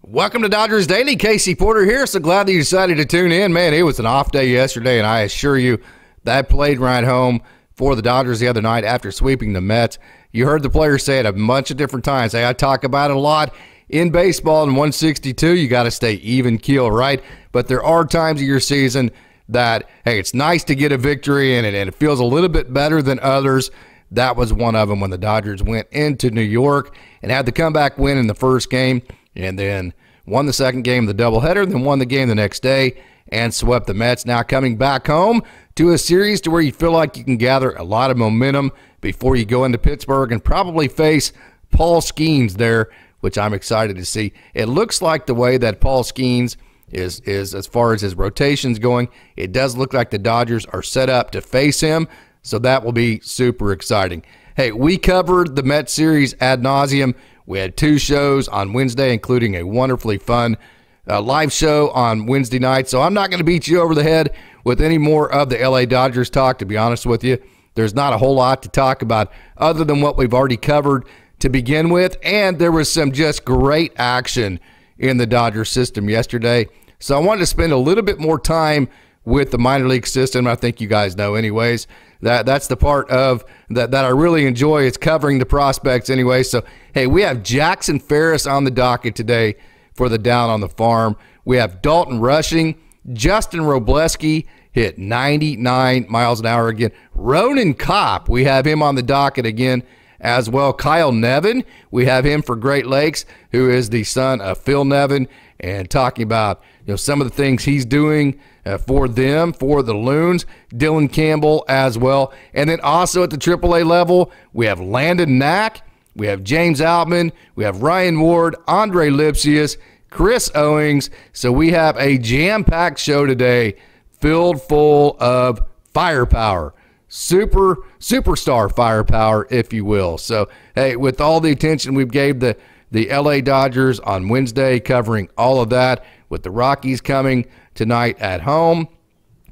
Welcome to Dodgers Daily. Casey Porter here. So glad that you decided to tune in. Man, it was an off day yesterday, and I assure you that played right home for the Dodgers the other night after sweeping the Mets. You heard the players say it a bunch of different times. Hey, I talk about it a lot in baseball. In 162, you got to stay even keel, right? But there are times of your season that, hey, it's nice to get a victory, and it feels a little bit better than others. That was one of them when the Dodgers went into New York and had the comeback win in the first game, and then won the second game of the doubleheader, then won the game the next day and swept the Mets. Now coming back home to a series to where you feel like you can gather a lot of momentum before you go into Pittsburgh and probably face Paul Skeens there, which I'm excited to see. It looks like the way that Paul Skeens is as far as his rotations going, it does look like the Dodgers are set up to face him, so that will be super exciting. Hey, we covered the Mets series ad nauseum. We had two shows on Wednesday, including a wonderfully fun live show on Wednesday night. So I'm not going to beat you over the head with any more of the LA Dodgers talk, to be honest with you. There's not a whole lot to talk about other than what we've already covered to begin with. And there was some just great action in the Dodgers system yesterday. So I wanted to spend a little bit more time with the minor league system. I think you guys know anyways. That's the part of that I really enjoy. It's covering the prospects anyway. So, hey, we have Jackson Ferris on the docket today for the Down on the Farm. We have Dalton rushing. Justin Robleski hit 99 miles an hour again. Ronan Kopp, we have him on the docket again as well. Kyle Nevin, we have him for Great Lakes, who is the son of Phil Nevin, and talking about some of the things he's doing for them, for the Loons. Dylan Campbell as well. And then also at the AAA level, we have Landon Knack, we have James Outman, we have Ryan Ward, Andre Lipsius, Chris Owings. So we have a jam-packed show today filled full of firepower. Superstar firepower, if you will. So, hey, with all the attention we've gave the LA Dodgers on Wednesday, covering all of that, with the Rockies coming tonight at home,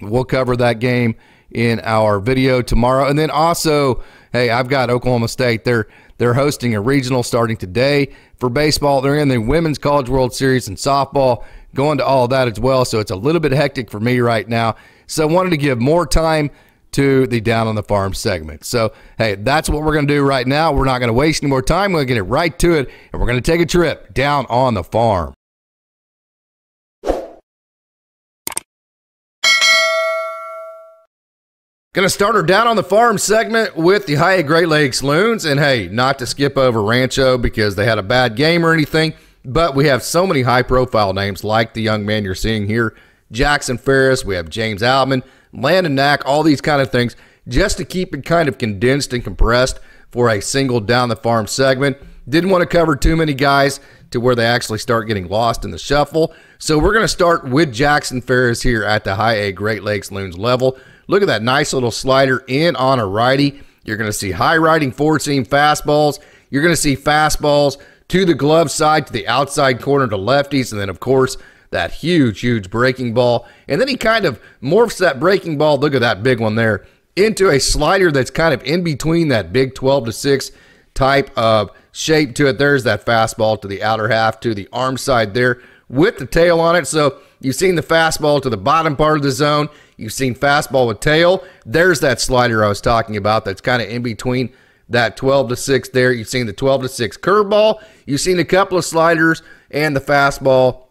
we'll cover that game in our video tomorrow. And then also, hey, I've got Oklahoma State. They're hosting a regional starting today for baseball. They're in the Women's College World Series and softball, going to all of that as well. So it's a little bit hectic for me right now. So I wanted to give more time to the Down on the Farm segment. So, hey, that's what we're going to do right now. We're not going to waste any more time. We're going to get right to it, and we're going to take a trip down on the farm. Going to start our Down on the Farm segment with the High Great Lakes Loons. And, hey, not to skip over Rancho because they had a bad game or anything, but we have so many high-profile names like the young man you're seeing here, Jackson Ferris. We have James Outman, Landon Knack, all these kind of things, just to keep it kind of condensed and compressed for a single Down the Farm segment. Didn't want to cover too many guys to where they actually start getting lost in the shuffle. So we're going to start with Jackson Ferris here at the High A Great Lakes Loons level. Look at that nice little slider in on a righty. You're going to see high riding four-seam fastballs. You're going to see fastballs to the glove side, to the outside corner to lefties, and then, of course, that huge breaking ball. And then he kind of morphs that breaking ball, look at that big one there, into a slider that's kind of in between that big 12-6 type of shape to it. There's that fastball to the outer half, to the arm side there with the tail on it. So you've seen the fastball to the bottom part of the zone. You've seen fastball with tail. There's that slider I was talking about that's kind of in between that 12-6 there. You've seen the 12-6 curveball. You've seen a couple of sliders and the fastball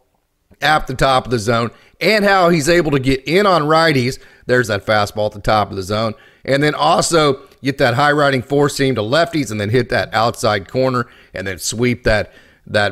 at the top of the zone, and how he's able to get in on righties. There's that fastball at the top of the zone. And then also get that high riding four seam to lefties and then hit that outside corner and then sweep that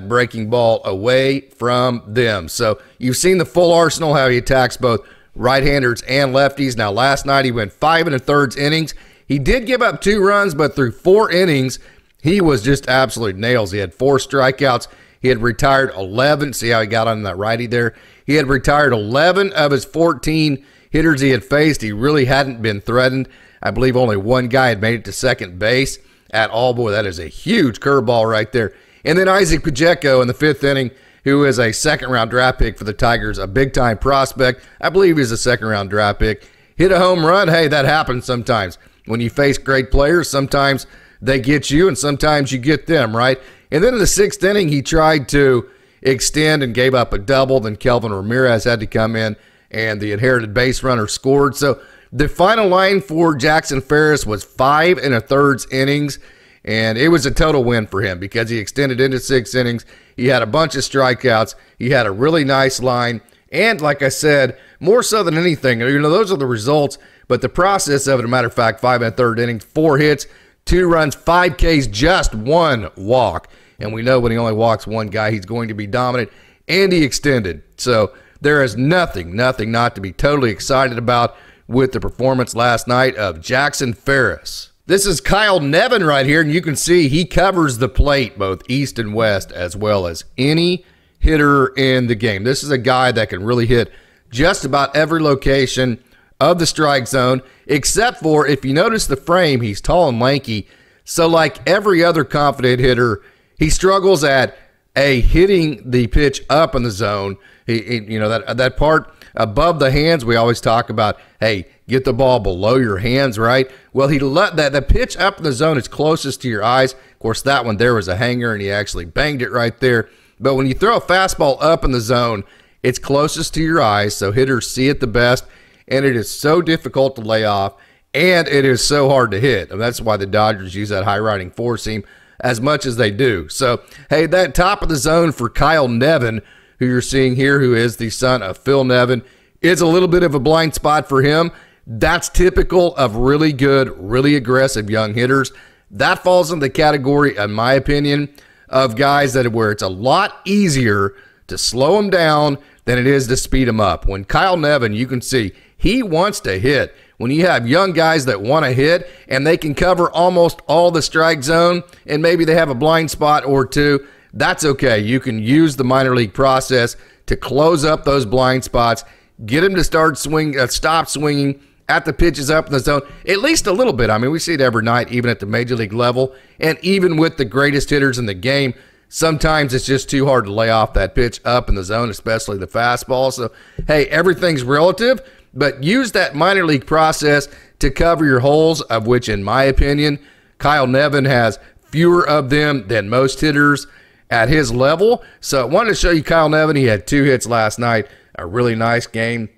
breaking ball away from them. So you've seen the full arsenal, how he attacks both right-handers and lefties. Now, last night he went 5 1/3 innings. He did give up 2 runs, but through 4 innings, he was just absolute nails. He had 4 strikeouts. He had retired 11. See how he got on that righty there? He had retired 11 of his 14 hitters he had faced. He really hadn't been threatened. I believe only one guy had made it to second base at all. Boy, that is a huge curveball right there. And then Isaac Pacheco in the 5th inning, who is a second-round draft pick for the Tigers, a big-time prospect. I believe he's a second-round draft pick. Hit a home run. Hey, that happens sometimes. When you face great players, sometimes they get you and sometimes you get them, right? And then in the 6th inning, he tried to extend and gave up a double. Then Kelvin Ramirez had to come in, and the inherited base runner scored. So the final line for Jackson Ferris was 5 1/3 innings, and it was a total win for him because he extended into 6 innings. He had a bunch of strikeouts. He had a really nice line. And like I said, more so than anything, those are the results, but the process of it, as a matter of fact, 5 1/3 innings, 4 hits, 2 runs, 5 Ks, just 1 walk. And we know when he only walks 1 guy, he's going to be dominant, and he extended. So there is nothing not to be totally excited about with the performance last night of Jackson Ferris. This is Kyle Nevin right here, and you can see he covers the plate both east and west as well as any hitter in the game. This is a guy that can really hit just about every location of the strike zone, except for, if you notice the frame, he's tall and lanky. So like every other confident hitter, he struggles at hitting the pitch up in the zone. That part above the hands, we always talk about, hey, get the ball below your hands, right? Well, he let the pitch up in the zone is closest to your eyes. Of course, that one there was a hanger, and he actually banged it right there. But when you throw a fastball up in the zone, it's closest to your eyes, so hitters see it the best, and it is so difficult to lay off, and it is so hard to hit. And that's why the Dodgers use that high-riding four-seam as much as they do. So, hey, that top of the zone for Kyle Nevin, who you're seeing here, who is the son of Phil Nevin, is a little bit of a blind spot for him. That's typical of really good, really aggressive young hitters. That falls in the category, in my opinion, of guys that where it's a lot easier to slow them down than it is to speed them up. When Kyle Nevin, you can see, he wants to hit. When you have young guys that want to hit and they can cover almost all the strike zone and maybe they have a blind spot or two, that's okay. You can use the minor league process to close up those blind spots, get them to stop swinging at the pitches up in the zone, at least a little bit. I mean, we see it every night, even at the major league level, and even with the greatest hitters in the game, sometimes it's just too hard to lay off that pitch up in the zone, especially the fastball. So, hey, everything's relative, but use that minor league process to cover your holes, of which, in my opinion, Kyle Nevin has fewer of them than most hitters at his level. So I wanted to show you Kyle Nevin. He had 2 hits last night, a really nice game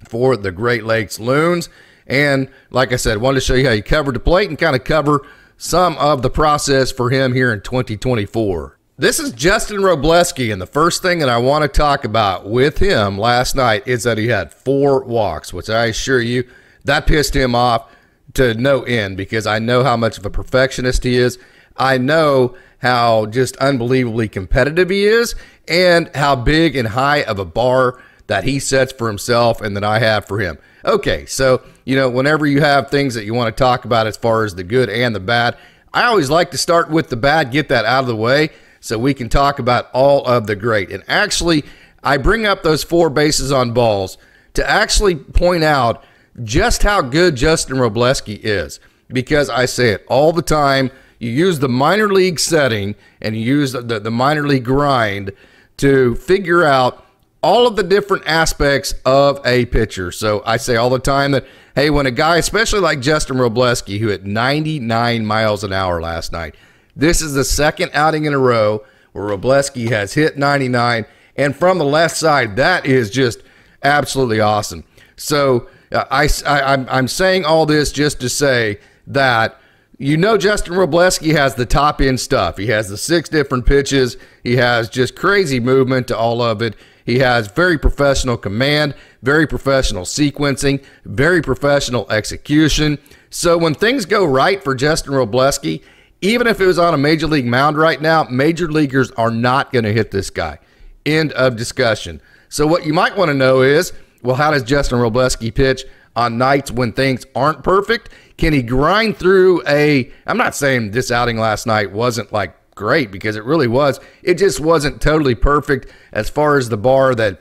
for the Great Lakes Loons. And like I said, wanted to show you how he covered the plate and kind of cover some of the process for him here in 2024. This is Justin Robleski, and the first thing that I want to talk about with him last night is that he had 4 walks, which I assure you, that pissed him off to no end because I know how much of a perfectionist he is. I know how just unbelievably competitive he is and how big and high of a bar that he sets for himself and that I have for him. Okay, so, whenever you have things that you want to talk about as far as the good and the bad, I always like to start with the bad, get that out of the way, so we can talk about all of the great. And actually, I bring up those 4 bases on balls to actually point out just how good Justin Robleski is, because I say it all the time. You use the minor league setting and you use the minor league grind to figure out all of the different aspects of a pitcher. So I say all the time that, hey, when a guy, especially like Justin Robleski, who hit 99 miles an hour last night, this is the second outing in a row where Robleski has hit 99, and from the left side, that is just absolutely awesome. So I'm saying all this just to say that Justin Robleski has the top-end stuff. He has the 6 different pitches. He has just crazy movement to all of it. He has very professional command, very professional sequencing, very professional execution. So when things go right for Justin Robleski, even if it was on a major league mound right now, major leaguers are not going to hit this guy. End of discussion. So what you might want to know is, well, how does Justin Robleski pitch on nights when things aren't perfect? Can he grind through I'm not saying this outing last night wasn't like great, because it really was. It just wasn't totally perfect as far as the bar that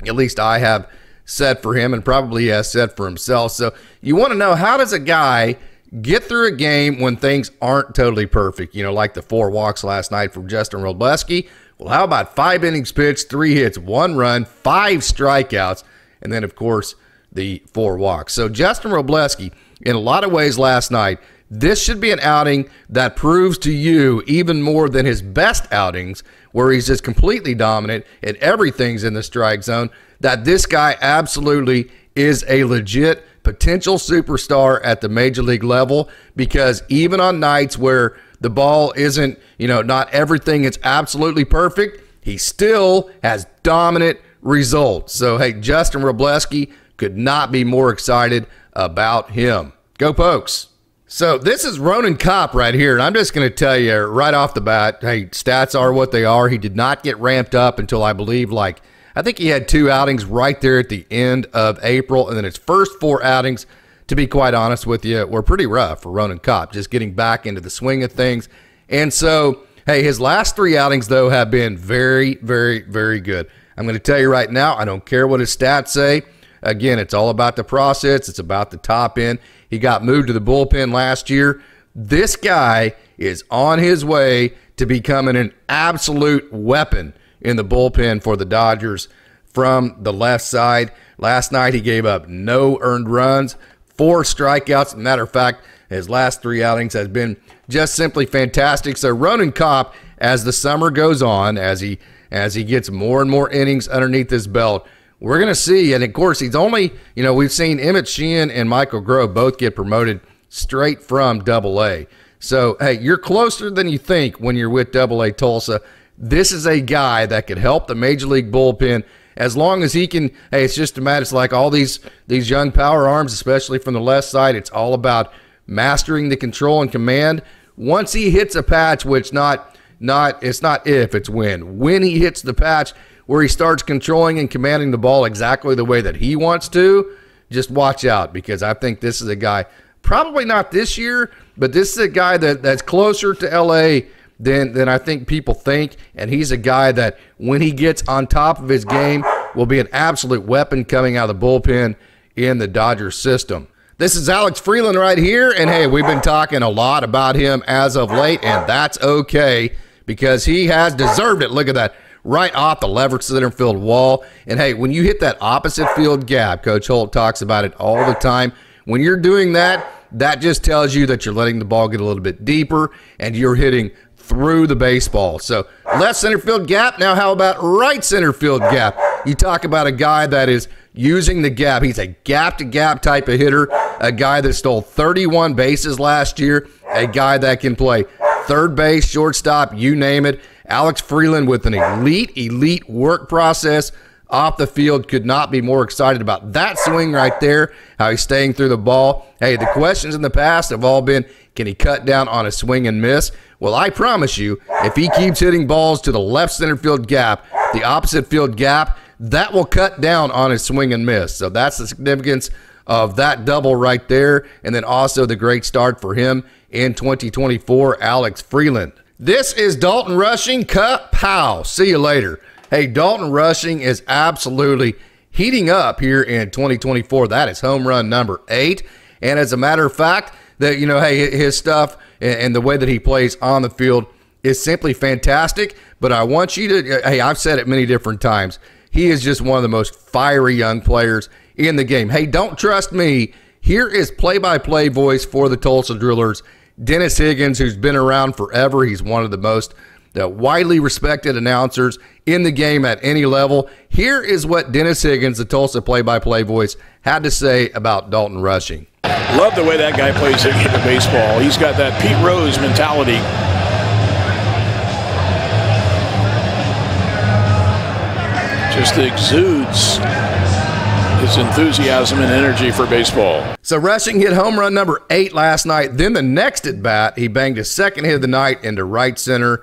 at least I have set for him and probably has set for himself. So you want to know, how does a guy get through a game when things aren't totally perfect? Like the 4 walks last night from Justin Robleski. Well, how about 5 innings pitched, 3 hits, 1 run, 5 strikeouts, and then, of course, the 4 walks. So Justin Robleski, in a lot of ways last night, This should be an outing that proves to you, even more than his best outings, where he's just completely dominant and everything's in the strike zone, that this guy absolutely is a legit potential superstar at the major league level, because even on nights where the ball isn't, not everything is absolutely perfect, he still has dominant results. So, hey, Justin Wrobleski, could not be more excited about him. Go Pokes. So this is Ronan Kopp right here, and I'm just going to tell you right off the bat, hey, stats are what they are. He did not get ramped up until I believe I think he had 2 outings right there at the end of April, and then his first 4 outings, to be quite honest with you, were pretty rough for Ronan Kopp, just getting back into the swing of things. And so, hey, his last 3 outings, though, have been very, very, very good. I'm going to tell you right now, I don't care what his stats say. Again, it's all about the process. It's about the top end. He got moved to the bullpen last year. This guy is on his way to becoming an absolute weapon in the bullpen for the Dodgers from the left side. Last night, he gave up no earned runs, 4 strikeouts. As a matter of fact, his last 3 outings has been just simply fantastic. So Ronan Kopp, as the summer goes on, as he gets more and more innings underneath his belt, we're going to see, and of course, he's only, we've seen Emmett Sheehan and Michael Grove both get promoted straight from Double-A. So, hey, you're closer than you think when you're with Double-A Tulsa. This is a guy that could help the Major League bullpen as long as he can. Hey, it's just a matter. It's like all these young power arms, especially from the left side. It's all about mastering the control and command. Once he hits a patch, which it's not if, it's when. When he hits the patch where he starts controlling and commanding the ball exactly the way that he wants to, just watch out, because I think this is a guy, probably not this year, but this is a guy that's closer to L.A. than I think people think, and he's a guy that when he gets on top of his game will be an absolute weapon coming out of the bullpen in the Dodgers system. This is Alex Freeland right here, and hey, we've been talking a lot about him as of late, and that's okay because he has deserved it. Look at that, right off the leverage center field wall. And hey, when you hit that opposite field gap, Coach Holt talks about it all the time. When you're doing that, that just tells you that you're letting the ball get a little bit deeper and you're hitting through the baseball. So left center field gap. Now how about right center field gap? You talk about a guy that is using the gap. He's a gap-to-gap type of hitter, a guy that stole 31 bases last year, a guy that can play third base, shortstop, you name it. Alex Freeland with an elite work process off the field. Could not be more excited about that swing right there, how he's staying through the ball. Hey, the questions in the past have all been, can he cut down on a swing and miss? Well, I promise you, if he keeps hitting balls to the left center field gap, the opposite field gap, that will cut down on his swing and miss. So that's the significance of that double right there, and then also the great start for him in 2024, Alex Freeland. This is Dalton Rushing. Kapow. See you later. Hey, Dalton Rushing is absolutely heating up here in 2024. That is home run number 8. And as a matter of fact, that hey, his stuff and the way that he plays on the field is simply fantastic. But I want you to, hey, I've said it many different times, he is just one of the most fiery young players in the game. Hey, don't trust me. Here is play-by-play voice for the Tulsa Drillers, Dennis Higgins, who's been around forever. He's one of the most widely respected announcers in the game at any level. Here is what Dennis Higgins, the Tulsa play-by-play voice, had to say about Dalton Rushing. Love the way that guy plays the game of baseball. He's got that Pete Rose mentality. Just exudes his enthusiasm and energy for baseball. So Rushing hit home run number 8 last night. Then the next at bat, he banged his second hit of the night into right center.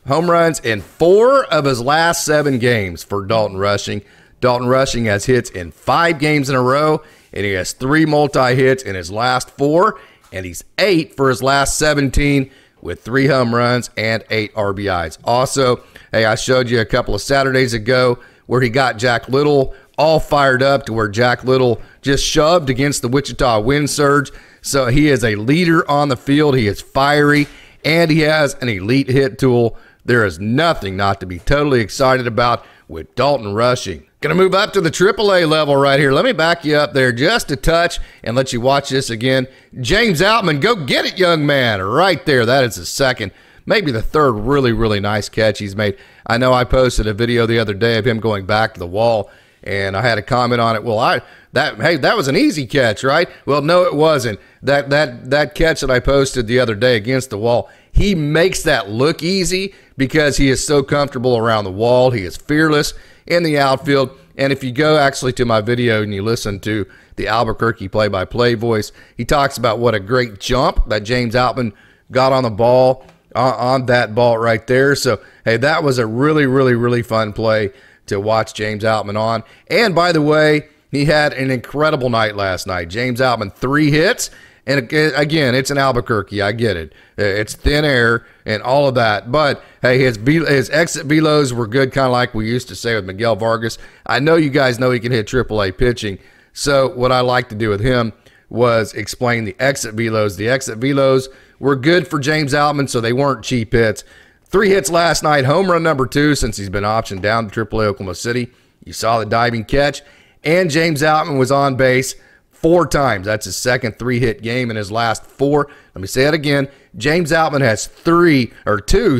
Home runs in 4 of his last 7 games for Dalton Rushing. Dalton Rushing has hits in 5 games in a row, and he has 3 multi-hits in his last 4, and he's 8 for his last 17 with 3 home runs and 8 RBIs. Also, hey, I showed you a couple of Saturdays ago where he got Jack Little all fired up to where Jack Little just shoved against the Wichita wind surge. So he is a leader on the field. He is fiery, and he has an elite hit tool. There is nothing not to be totally excited about with Dalton rushing. Going to move up to the AAA level right here. Let me back you up there just a touch and let you watch this again. James Outman, go get it, young man. Right there. That is the second, maybe the third really, really nice catch he's made. I know I posted a video the other day of him going back to the wall, and I had a comment on it. Well, hey, that was an easy catch, right? Well, no, it wasn't. That catch that I posted the other day against the wall, he makes that look easy because he is so comfortable around the wall. He is fearless in the outfield. And if you go actually to my video and you listen to the Albuquerque play-by-play voice, he talks about what a great jump that James Outman got on the ball, on that ball right there. So, hey, that was a really, really, really fun play to watch James Outman on. And by the way, he had an incredible night last night. James Outman, 3 hits. And again, it's in Albuquerque. I get it. It's thin air and all of that. But, hey, his exit velos were good, kind of like we used to say with Miguel Vargas. I know you guys know he can hit AAA pitching. So what I like to do with him was explain the exit velos. The exit velos were good for James Outman, so they weren't cheap hits. 3 hits last night, home run number 2 since he's been optioned down to AAA Oklahoma City. You saw the diving catch. And James Outman was on base 4 times. That's his second 3-hit game in his last 4. Let me say it again. James Outman has 2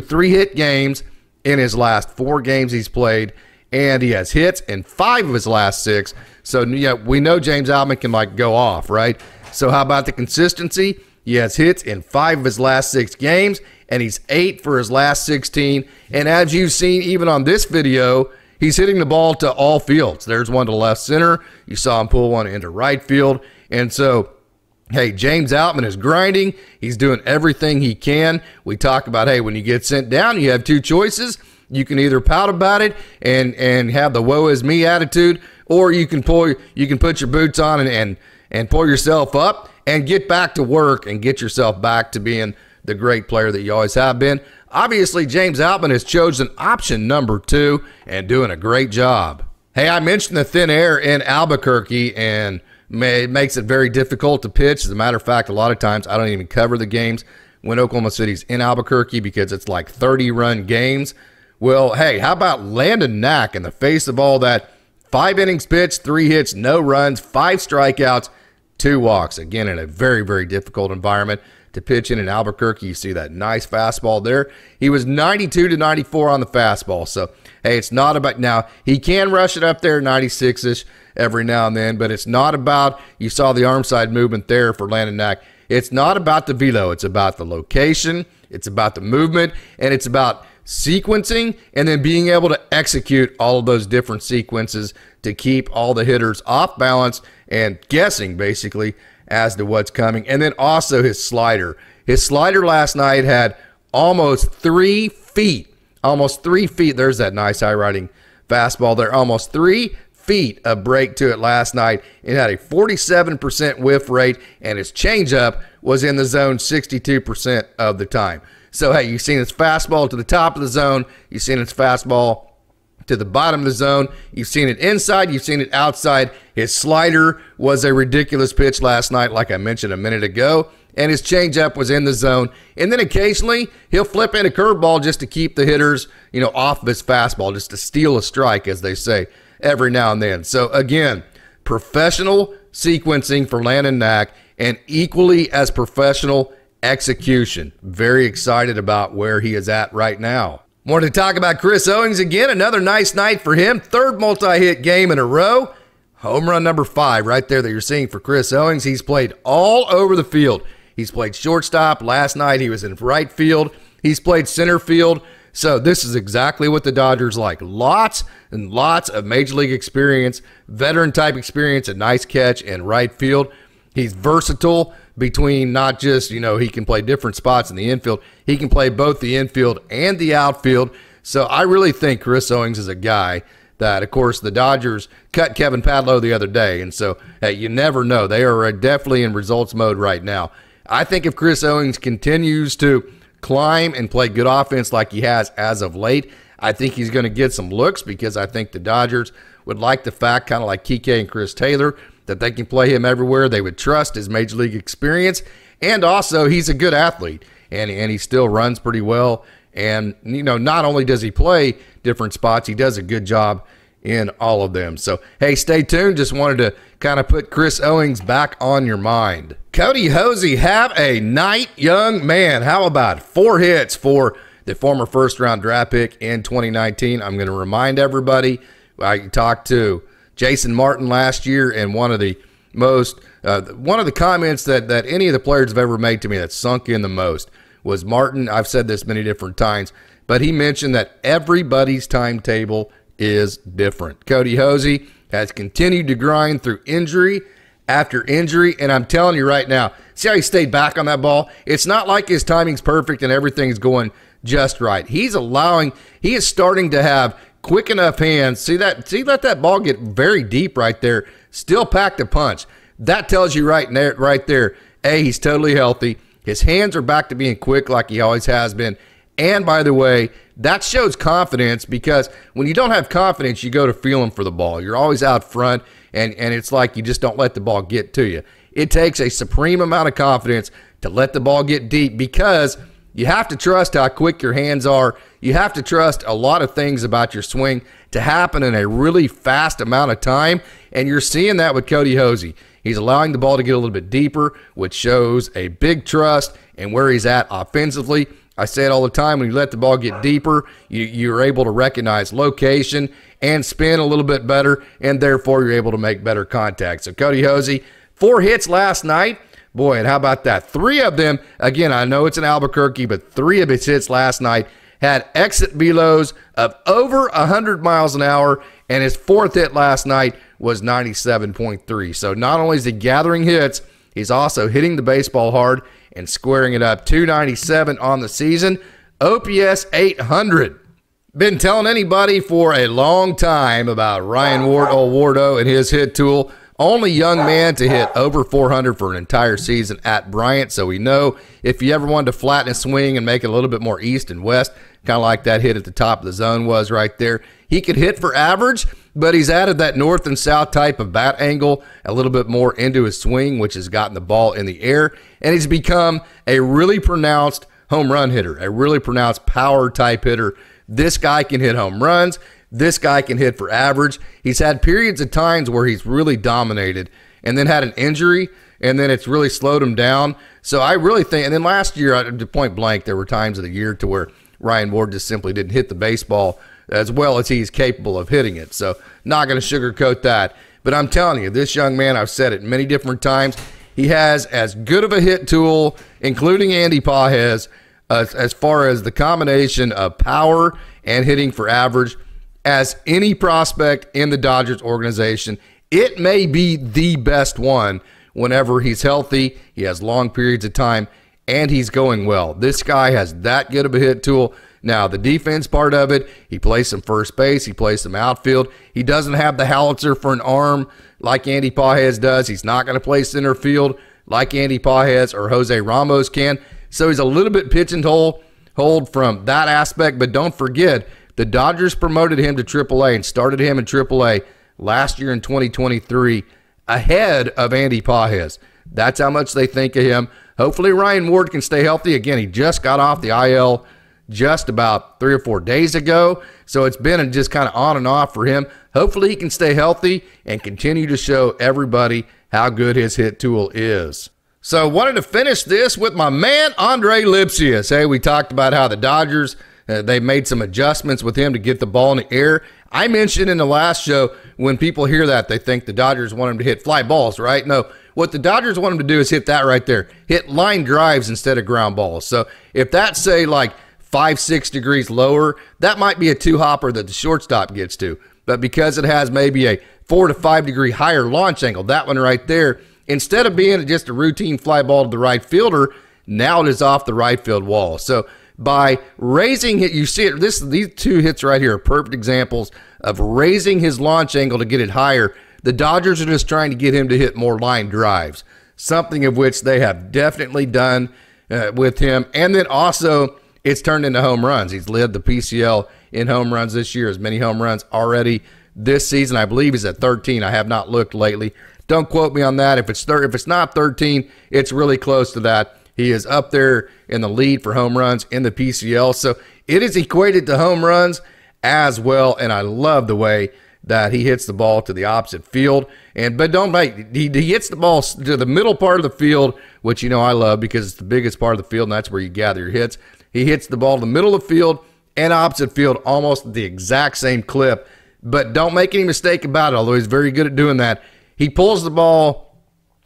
3-hit games in his last 4 games he's played, and he has hits in 5 of his last 6. So, yeah, we know James Outman can, like, go off, right? So how about the consistency? He has hits in 5 of his last 6 games, and he's 8 for his last 16. And as you've seen even on this video, he's hitting the ball to all fields. There's one to left center. You saw him pull one into right field. And so, hey, James Outman is grinding. He's doing everything he can. We talk about, hey, when you get sent down, you have 2 choices. You can either pout about it and have the woe is me attitude, or you can put your boots on and pull yourself up and get back to work and get yourself back to being the great player that you always have been. Obviously, James Outman has chosen option number 2 and doing a great job. Hey, I mentioned the thin air in Albuquerque, and it makes it very difficult to pitch. As a matter of fact, a lot of times I don't even cover the games when Oklahoma City's in Albuquerque because it's like 30-run games. Well, hey, how about Landon Knack in the face of all that? 5 innings pitched, 3 hits, no runs, 5 strikeouts, 2 walks. Again, in a very, very difficult environment to pitch in Albuquerque. You see that nice fastball there. He was 92 to 94 on the fastball. So, hey, it's not about, now, he can rush it up there 96-ish every now and then, but it's not about, you saw the arm side movement there for Landon Knack. It's not about the velo. It's about the location. It's about the movement, and it's about sequencing and then being able to execute all of those different sequences to keep all the hitters off balance and guessing basically as to what's coming. And then also his slider. His slider last night had almost 3 feet. Almost 3 feet. There's that nice high-riding fastball there. Almost 3 feet of break to it last night. It had a 47% whiff rate, and his changeup was in the zone 62% of the time. So, hey, you've seen his fastball to the top of the zone. You've seen his fastball to the bottom of the zone. You've seen it inside. You've seen it outside. His slider was a ridiculous pitch last night, like I mentioned a minute ago, and his changeup was in the zone. And then occasionally he'll flip in a curveball just to keep the hitters, off of his fastball, just to steal a strike, as they say, every now and then. So, again, professional sequencing for Landon Knack and equally as professional execution. Very excited about where he is at right now. Wanted to talk about Chris Owings again. Another nice night for him. 3rd multi-hit game in a row. Home run number 5 right there that you're seeing for Chris Owings. He's played all over the field. He's played shortstop. Last night he was in right field. He's played center field. So this is exactly what the Dodgers like. Lots and lots of major league experience, veteran type experience, a nice catch in right field. He's versatile between not just, he can play different spots in the infield. He can play both the infield and the outfield. So I really think Chris Owings is a guy that, of course, the Dodgers cut Kevin Padlow the other day. And so, hey, you never know. They are definitely in results mode right now. I think if Chris Owings continues to climb and play good offense like he has as of late, I think he's going to get some looks because I think the Dodgers would like the fact, kind of like Kike and Chris Taylor, that they can play him everywhere. They would trust his major league experience. And also, he's a good athlete, and he still runs pretty well. And, you know, not only does he play different spots, he does a good job in all of them. So, hey, stay tuned. Just wanted to kind of put Chris Owings back on your mind. Cody Hosey, have a night, young man. How about 4 hits for the former first-round draft pick in 2019? I'm going to remind everybody, I talked to Jason Martin last year, and one of the comments that any of the players have ever made to me that sunk in the most was Martin. I've said this many different times, but he mentioned that everybody's timetable is different. Cody Hosey has continued to grind through injury after injury, and I'm telling you right now, see how he stayed back on that ball? It's not like his timing's perfect and everything's going just right. He is starting to have quick enough hands. See, let that ball get very deep right there. Still packed a punch. That tells you right there, A, he's totally healthy. His hands are back to being quick like he always has been. And by the way, that shows confidence, because when you don't have confidence, you go to feeling for the ball. You're always out front, and it's like you just don't let the ball get to you. It takes a supreme amount of confidence to let the ball get deep, because you have to trust how quick your hands are. You have to trust a lot of things about your swing to happen in a really fast amount of time, and you're seeing that with Cody Hosey. He's allowing the ball to get a little bit deeper, which shows a big trust in where he's at offensively. I say it all the time, when you let the ball get deeper, you're able to recognize location and spin a little bit better, and therefore you're able to make better contact. So Cody Hosey, 4 hits last night. Boy, and how about that? 3 of them, again, I know it's in Albuquerque, but 3 of his hits last night had exit velos of over 100 miles an hour, and his 4th hit last night was 97.3. So not only is he gathering hits, he's also hitting the baseball hard and squaring it up. 297 on the season, OPS 800. Been telling anybody for a long time about Ryan Ward, old Wardo, and his hit tool. Only young man to hit over 400 for an entire season at Bryant. So we know if you ever wanted to flatten his swing and make it a little bit more east and west, kind of like that hit at the top of the zone was right there, he could hit for average, but he's added that north and south type of bat angle a little bit more into his swing, which has gotten the ball in the air, and he's become a really pronounced home run hitter, a really pronounced power type hitter. This guy can hit home runs. This guy can hit for average. He's had periods of times where he's really dominated and then had an injury, and then it's really slowed him down. So I really think, and then last year, at point blank, there were times of the year to where Ryan Ward just simply didn't hit the baseball as well as he's capable of hitting it. So not going to sugarcoat that. But I'm telling you, this young man, I've said it many different times, he has as good of a hit tool, including Andy Pages, as far as the combination of power and hitting for average, as any prospect in the Dodgers organization. It may be the best one whenever he's healthy, he has long periods of time, and he's going well. This guy has that good of a hit tool. Now, the defense part of it, he plays some first base, he plays some outfield. He doesn't have the howitzer for an arm like Andy Pages does. He's not going to play center field like Andy Pages or Jose Ramos can. So he's a little bit pitch and hold from that aspect, but don't forget, the Dodgers promoted him to AAA and started him in AAA last year in 2023 ahead of Andy Pages. That's how much they think of him. Hopefully Ryan Ward can stay healthy. Again, he just got off the IL just about 3 or 4 days ago, so it's been just kind of on and off for him. Hopefully he can stay healthy and continue to show everybody how good his hit tool is. So wanted to finish this with my man Andre Lipsius. Hey, we talked about how the Dodgers, they made some adjustments with him to get the ball in the air. I mentioned in the last show, when people hear that, they think the Dodgers want him to hit fly balls, right? No, what the Dodgers want him to do is hit that right there. Hit line drives instead of ground balls. So if that's, say, like 5-6 degrees lower, that might be a 2-hopper that the shortstop gets to. But because it has maybe a 4 to 5 degree higher launch angle, that one right there, instead of being just a routine fly ball to the right fielder, now it is off the right field wall. So by raising it, you see it, these 2 hits right here are perfect examples of raising his launch angle to get it higher. The Dodgers are just trying to get him to hit more line drives, something of which they have definitely done with him. And then also, it's turned into home runs. He's led the PCL in home runs this year, as many home runs already this season. I believe he's at 13. I have not looked lately. Don't quote me on that. If it's not 13, it's really close to that. He is up there in the lead for home runs in the PCL. So it is equated to home runs as well, and I love the way that he hits the ball to the opposite field. But don't make, he hits the ball to the middle part of the field, which you know I love because it's the biggest part of the field, and that's where you gather your hits. He hits the ball to the middle of the field and opposite field almost the exact same clip. But don't make any mistake about it, although he's very good at doing that. He pulls the ball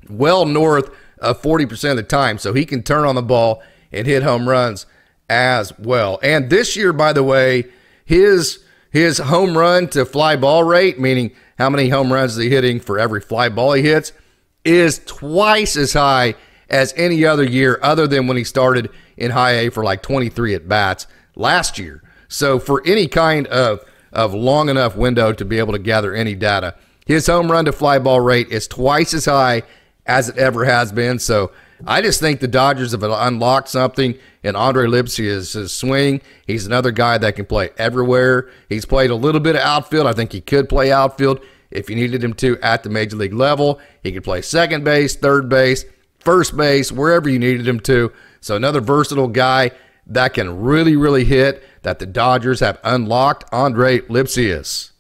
well north of 40% of the time, so he can turn on the ball and hit home runs as well. And this year, by the way, his home run to fly ball rate, meaning how many home runs is he hitting for every fly ball he hits, is twice as high as any other year other than when he started in high A for like 23 at-bats last year. So for any kind of long enough window to be able to gather any data, his home run to fly ball rate is twice as high as it ever has been. So I just think the Dodgers have unlocked something in Andre Lipsia's swing. He's another guy that can play everywhere. He's played a little bit of outfield. I think he could play outfield if you needed him to at the major league level. He could play second base, third base, first base, wherever you needed him to. So another versatile guy that can really, really hit that the Dodgers have unlocked, Andre Lipsius.